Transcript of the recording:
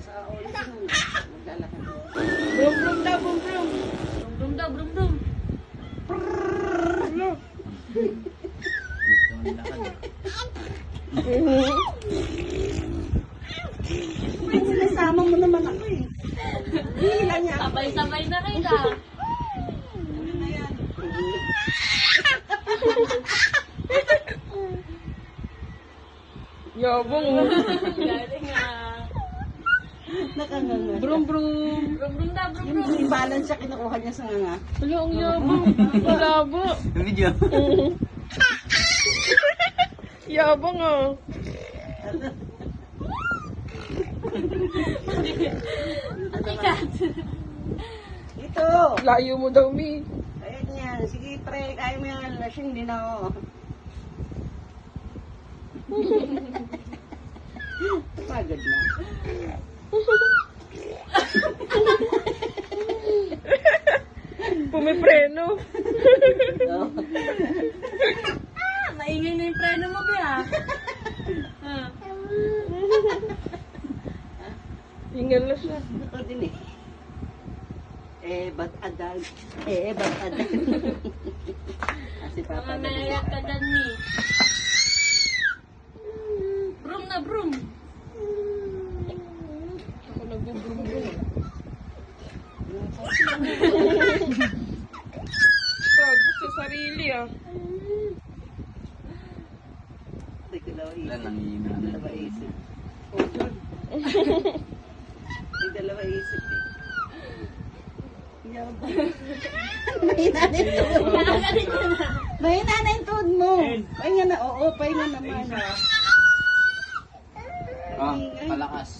Sa oras na. Maglalakad. Brum brum daw, brum brum. Brum brum daw, brum brum. Gusto mo nilakad. Sinasama mo naman ako eh. Hila niya ako. Sabay-sabay na rin ah. Ano na yan? Yabang oh. Galing ah. Nakanganga. Brum brum. Brum brum daw, brum Yung brum. imbalance siya kinukuha niya sa nga. Wala, ang yabang. Malabo. Video. Yabang oh. Ate Kat. Ito. Layo mo daw, Mi. Ayan yan. Sige, pre. Kaya mo yan. Lasing din ako. Pagod na. Pumipreno. Oh. Maingay na yung preno mo, Bea. Ah. Ingal na siya. Ako din eh. Ba't adag? Ba't adag? Kasi papa na. Mamamayat ka dyan, Mi. Brum na brum. Ako nag-brum-brum. Pagod sa sarili ah. Hindi ko daw Wala isip. nang hihina. Dalawa isip. May dalawa isip eh. Yabang. Mahina na yung tuhod mo. Nakagalit ka na. Mahina na yung tuhod mo. Pahinga na. Oo, pahinga naman. Ah, palakas.